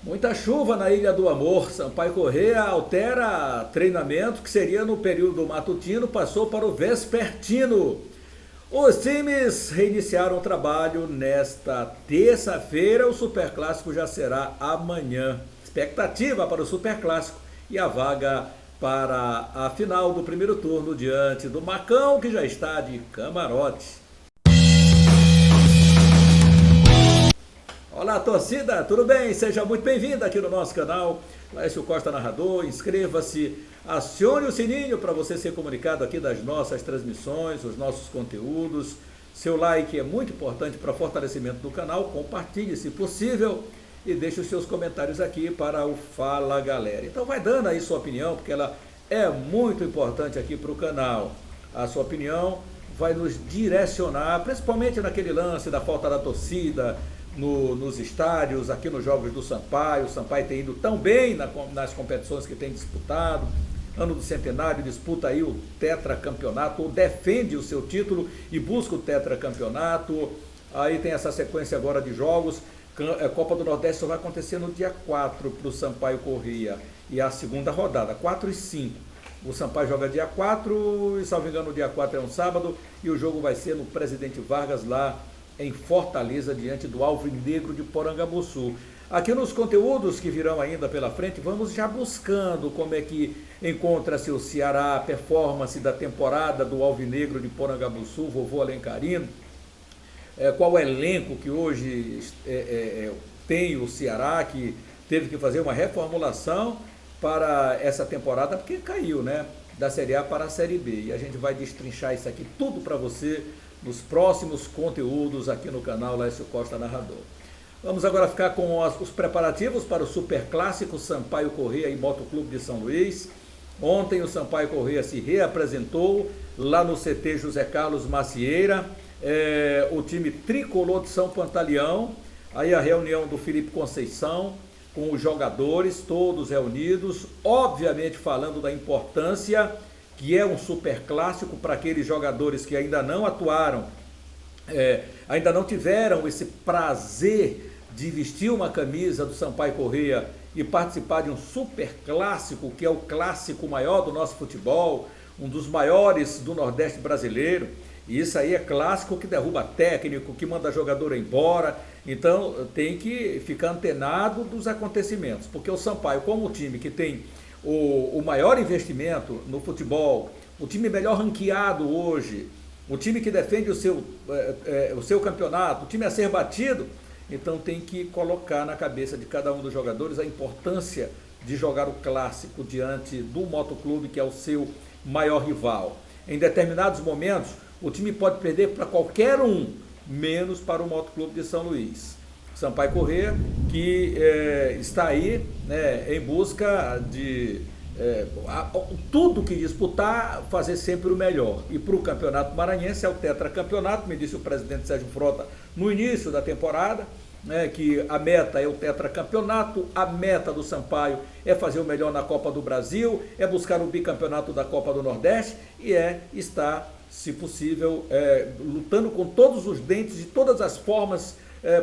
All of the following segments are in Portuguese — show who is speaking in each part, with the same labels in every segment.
Speaker 1: Muita chuva na Ilha do Amor. Sampaio Corrêa altera treinamento que seria no período matutino, passou para o vespertino. Os times reiniciaram o trabalho nesta terça-feira. O Superclássico já será amanhã. Expectativa para o Superclássico e a vaga para a final do primeiro turno diante do Macão, que já está de camarote. Olá, torcida, tudo bem? Seja muito bem-vindo aqui no nosso canal Laércio Costa Narrador. Inscreva-se, acione o sininho para você ser comunicado aqui das nossas transmissões, os nossos conteúdos. Seu like é muito importante para fortalecimento do canal. Compartilhe, se possível, e deixe os seus comentários aqui para o Fala Galera. Então vai dando aí sua opinião, porque ela é muito importante aqui para o canal. A sua opinião vai nos direcionar, principalmente naquele lance da falta da torcida, nos estádios, aqui nos jogos do Sampaio. O Sampaio tem ido tão bem nas competições que tem disputado. Ano do centenário, disputa aí o tetracampeonato, ou defende o seu título e busca o tetracampeonato. Aí tem essa sequência agora de jogos. A Copa do Nordeste só vai acontecer no dia 4 para o Sampaio Corrêa. E a segunda rodada, 4 e 5. O Sampaio joga dia 4, e salvo engano, o dia 4 é um sábado, e o jogo vai ser no Presidente Vargas, lá em Fortaleza, diante do Alvinegro de Porangabuçu. Aqui nos conteúdos que virão ainda pela frente, vamos já buscando como é que encontra-se o Ceará, a performance da temporada do Alvinegro de Porangabuçu, vovô Alencarino, qual o elenco que hoje tem o Ceará, que teve que fazer uma reformulação para essa temporada, porque caiu, né, da Série A para a Série B. E a gente vai destrinchar isso aqui tudo para você nos próximos conteúdos aqui no canal Laércio Costa Narrador. Vamos agora ficar com os preparativos para o Superclássico Sampaio Corrêa e Motoclube de São Luís. Ontem o Sampaio Corrêa se reapresentou lá no CT José Carlos Macieira, o time tricolor de São Pantaleão. Aí a reunião do Felipe Conceição com os jogadores todos reunidos, obviamente falando da importância que é um super clássico para aqueles jogadores que ainda não atuaram, ainda não tiveram esse prazer de vestir uma camisa do Sampaio Corrêa e participar de um super clássico, que é o clássico maior do nosso futebol, um dos maiores do Nordeste brasileiro. E isso aí é clássico que derruba técnico, que manda jogador embora. Então tem que ficar antenado dos acontecimentos, porque o Sampaio, como time que tem o maior investimento no futebol, o time melhor ranqueado hoje, o time que defende o seu campeonato, o time a ser batido, então tem que colocar na cabeça de cada um dos jogadores a importância de jogar o clássico diante do Motoclube, que é o seu maior rival. Em determinados momentos, o time pode perder para qualquer um, menos para o Motoclube de São Luís. Sampaio Corrêa, que está aí, né, em busca de tudo que disputar, fazer sempre o melhor. E para o Campeonato Maranhense é o tetracampeonato, me disse o presidente Sérgio Frota no início da temporada, né, que a meta é o tetracampeonato, a meta do Sampaio é fazer o melhor na Copa do Brasil, é buscar o bicampeonato da Copa do Nordeste e estar, se possível, lutando com todos os dentes, de todas as formas,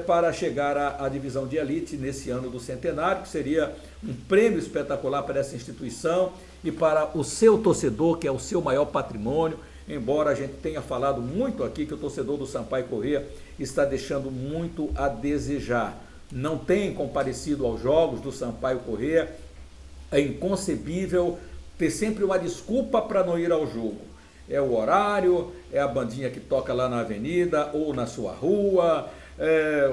Speaker 1: para chegar à divisão de elite nesse ano do centenário, que seria um prêmio espetacular para essa instituição e para o seu torcedor, que é o seu maior patrimônio. Embora a gente tenha falado muito aqui que o torcedor do Sampaio Corrêa está deixando muito a desejar. Não tem comparecido aos jogos do Sampaio Corrêa. É inconcebível ter sempre uma desculpa para não ir ao jogo. É o horário, é a bandinha que toca lá na avenida ou na sua rua,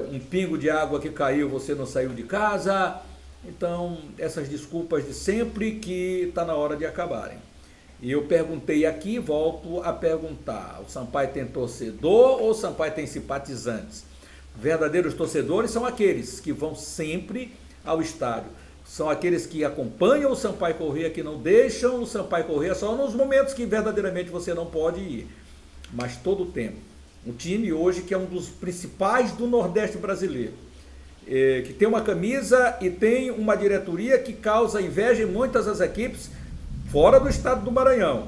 Speaker 1: um pingo de água que caiu, você não saiu de casa. Então, essas desculpas de sempre, que está na hora de acabarem. E eu perguntei aqui, volto a perguntar: o Sampaio tem torcedor ou o Sampaio tem simpatizantes? Verdadeiros torcedores são aqueles que vão sempre ao estádio. São aqueles que acompanham o Sampaio Corrêa, que não deixam o Sampaio Corrêa só nos momentos que verdadeiramente você não pode ir, mas todo o tempo. Um time hoje que é um dos principais do Nordeste brasileiro, que tem uma camisa e tem uma diretoria que causa inveja em muitas das equipes fora do estado do Maranhão,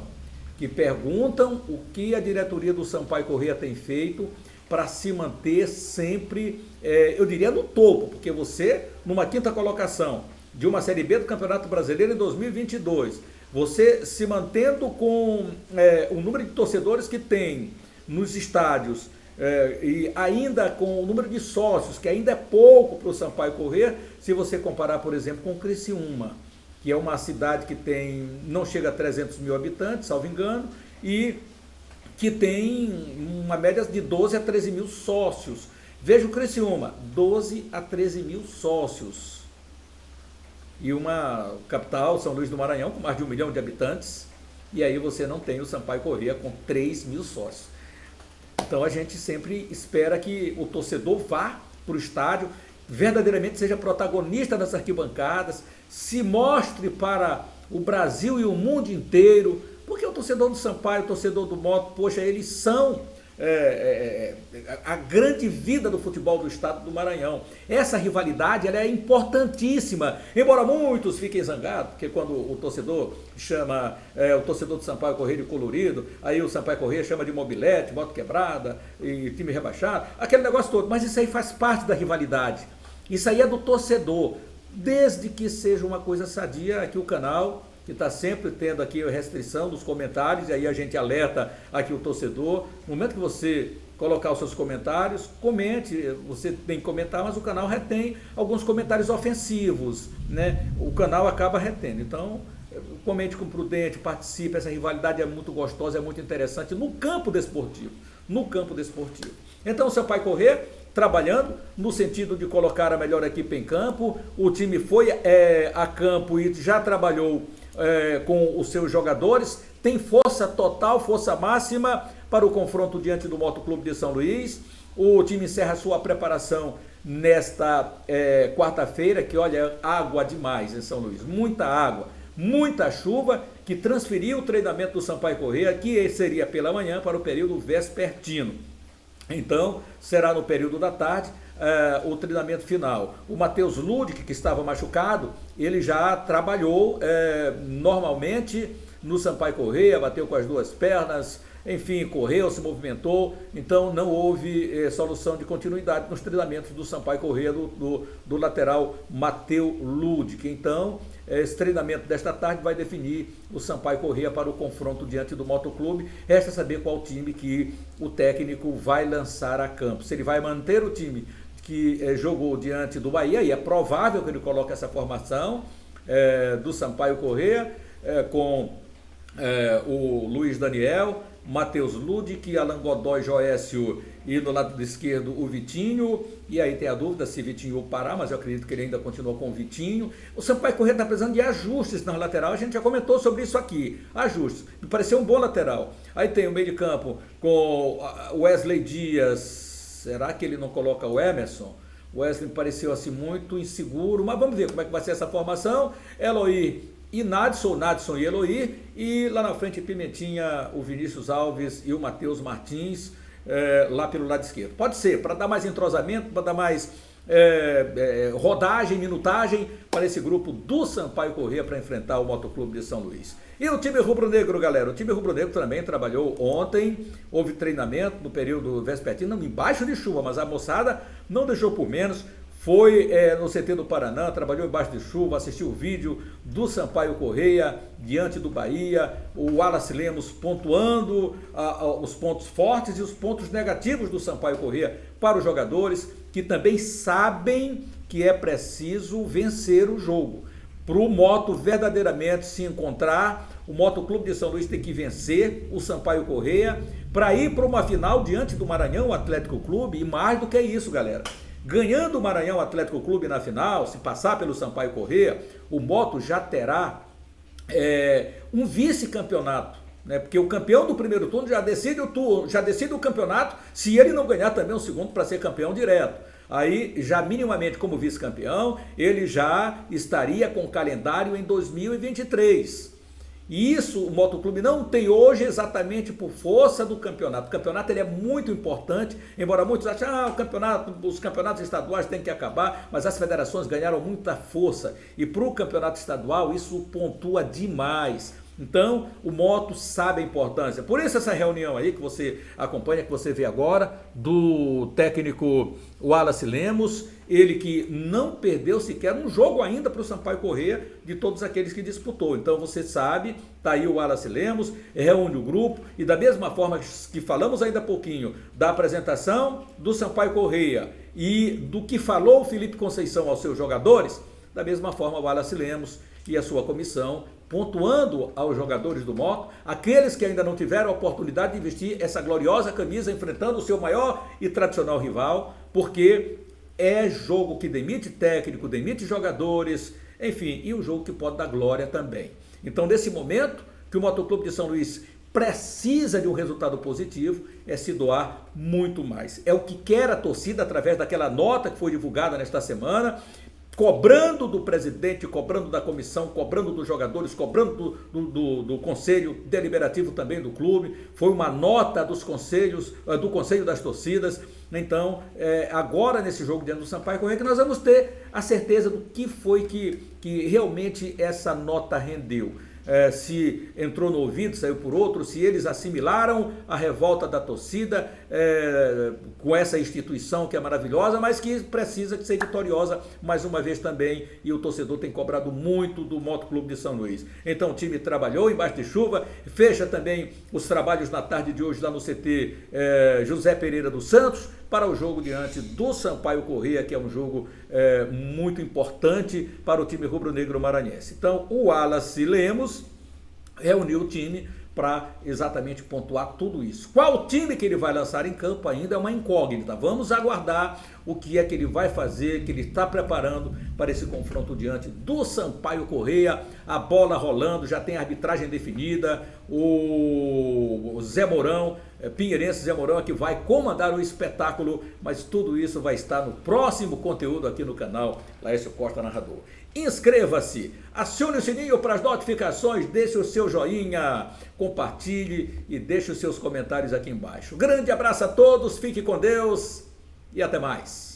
Speaker 1: que perguntam o que a diretoria do Sampaio Corrêa tem feito para se manter sempre, eu diria, no topo, porque você, numa quinta colocação de uma Série B do Campeonato Brasileiro em 2022, você se mantendo com o número de torcedores que tem nos estádios, e ainda com o número de sócios, que ainda é pouco para o Sampaio Corrêa, se você comparar, por exemplo, com o Criciúma, que é uma cidade que não chega a 300 mil habitantes, salvo engano, e que tem uma média de 12 a 13 mil sócios. Veja o Criciúma, 12 a 13 mil sócios. E uma capital, São Luís do Maranhão, com mais de 1 milhão de habitantes, e aí você não tem o Sampaio Corrêa com 3 mil sócios. Então a gente sempre espera que o torcedor vá para o estádio, verdadeiramente seja protagonista das arquibancadas, se mostre para o Brasil e o mundo inteiro, porque o torcedor do Sampaio, o torcedor do Moto, poxa, eles são a grande vida do futebol do estado do Maranhão. Essa rivalidade ela é importantíssima, embora muitos fiquem zangados, porque quando o torcedor chama o torcedor do Sampaio Corrêa de colorido, aí o Sampaio Corrêa chama de mobilete, moto quebrada e time rebaixado, aquele negócio todo, mas isso aí faz parte da rivalidade, isso aí é do torcedor, desde que seja uma coisa sadia. Aqui o canal que está sempre tendo aqui a restrição dos comentários, e aí a gente alerta aqui o torcedor, no momento que você colocar os seus comentários, comente, você tem que comentar, mas o canal retém alguns comentários ofensivos, né? O canal acaba retendo, então comente com prudente, participe, essa rivalidade é muito gostosa, é muito interessante no campo desportivo, Então o Sampaio Corrêa trabalhando no sentido de colocar a melhor equipe em campo, o time foi a campo e já trabalhou com os seus jogadores, tem força total, força máxima para o confronto diante do Motoclube de São Luís. O time encerra sua preparação nesta quarta-feira, que olha, água demais em São Luís, muita água, muita chuva, que transferiu o treinamento do Sampaio Corrêa, que seria pela manhã, para o período vespertino. Então, será no período da tarde o treinamento final. O Matheus Ludic, que estava machucado, ele já trabalhou normalmente no Sampaio Corrêa, bateu com as duas pernas, enfim, correu, se movimentou, então não houve solução de continuidade nos treinamentos do Sampaio Corrêa, do lateral Matheus Ludic. Então, esse treinamento desta tarde vai definir o Sampaio Corrêa para o confronto diante do Motoclube. Resta saber qual time que o técnico vai lançar a campo. Se ele vai manter o time que jogou diante do Bahia, e é provável que ele coloque essa formação do Sampaio Corrêa, com o Luiz Daniel, Matheus Ludic, Alan Godoy, Joécio e no lado esquerdo o Vitinho, e aí tem a dúvida se Vitinho parar, mas eu acredito que ele ainda continua com o Vitinho. O Sampaio Corrêa está precisando de ajustes na lateral, a gente já comentou sobre isso aqui, ajustes, me pareceu um bom lateral. Aí tem o meio de campo com o Wesley Dias, será que ele não coloca o Emerson? O Wesley me pareceu assim muito inseguro, mas vamos ver como é que vai ser essa formação. Eloy e Nadson e Eloy, e lá na frente Pimentinha, o Vinícius Alves e o Matheus Martins, lá pelo lado esquerdo. Pode ser, para dar mais entrosamento, para dar mais rodagem, minutagem para esse grupo do Sampaio Corrêa para enfrentar o Motoclube de São Luís. E o time rubro-negro, galera, o time rubro-negro também trabalhou ontem, houve treinamento no período vespertino, embaixo de chuva, mas a moçada não deixou por menos. Foi no CT do Paraná, trabalhou embaixo de chuva, assistiu o vídeo do Sampaio Corrêa diante do Bahia, o Wallace Lemos pontuando os pontos fortes e os pontos negativos do Sampaio Corrêa para os jogadores, que também sabem que é preciso vencer o jogo. Para o Moto verdadeiramente se encontrar, o Motoclube de São Luís tem que vencer o Sampaio Corrêa para ir para uma final diante do Maranhão Atlético Clube, e mais do que isso, galera. Ganhando o Maranhão Atlético Clube na final, se passar pelo Sampaio Corrêa, o Moto já terá um vice-campeonato, né? Porque o campeão do primeiro turno já decide o campeonato, se ele não ganhar também o segundo para ser campeão direto. Aí, já minimamente como vice-campeão, ele já estaria com o calendário em 2023. E isso o Motoclube não tem hoje exatamente por força do campeonato. O campeonato ele é muito importante, embora muitos achem que os campeonatos estaduais têm que acabar, mas as federações ganharam muita força. E para o campeonato estadual isso pontua demais. Então, o Moto sabe a importância. Por isso essa reunião aí que você acompanha, que você vê agora, do técnico Wallace Lemos, ele que não perdeu sequer um jogo ainda para o Sampaio Corrêa de todos aqueles que disputou. Então você sabe, tá aí o Wallace Lemos, reúne o grupo e da mesma forma que falamos ainda há pouquinho da apresentação do Sampaio Corrêa e do que falou o Felipe Conceição aos seus jogadores, da mesma forma o Wallace Lemos e a sua comissão pontuando aos jogadores do Moto, aqueles que ainda não tiveram a oportunidade de vestir essa gloriosa camisa enfrentando o seu maior e tradicional rival, porque é jogo que demite técnico, demite jogadores, enfim, e um jogo que pode dar glória também. Então, nesse momento que o Motoclube de São Luís precisa de um resultado positivo, é se doar muito mais. É o que quer a torcida através daquela nota que foi divulgada nesta semana, cobrando do presidente, cobrando da comissão, cobrando dos jogadores, cobrando do conselho deliberativo também do clube. Foi uma nota dos conselhos, do conselho das torcidas. Então, agora nesse jogo diante do Sampaio Corrêa, que nós vamos ter a certeza do que foi que realmente essa nota rendeu. Se entrou no ouvido, saiu por outro, se eles assimilaram a revolta da torcida com essa instituição que é maravilhosa, mas que precisa ser vitoriosa mais uma vez também, e o torcedor tem cobrado muito do Motoclube de São Luís. Então o time trabalhou embaixo de chuva, fecha também os trabalhos na tarde de hoje lá no CT José Pereira dos Santos, para o jogo diante do Sampaio Corrêa, que é um jogo muito importante para o time rubro-negro maranhense. Então, o Wallace Lemos reuniu o time para exatamente pontuar tudo isso. Qual time que ele vai lançar em campo ainda é uma incógnita. Vamos aguardar o que é que ele vai fazer, que ele está preparando para esse confronto diante do Sampaio Corrêa. A bola rolando, já tem a arbitragem definida, o Zé Mourão, pinheirense Zé Mourão, que vai comandar o espetáculo, mas tudo isso vai estar no próximo conteúdo aqui no canal Laércio Costa Narrador. Inscreva-se, acione o sininho para as notificações, deixe o seu joinha, compartilhe e deixe os seus comentários aqui embaixo. Grande abraço a todos, fique com Deus e até mais.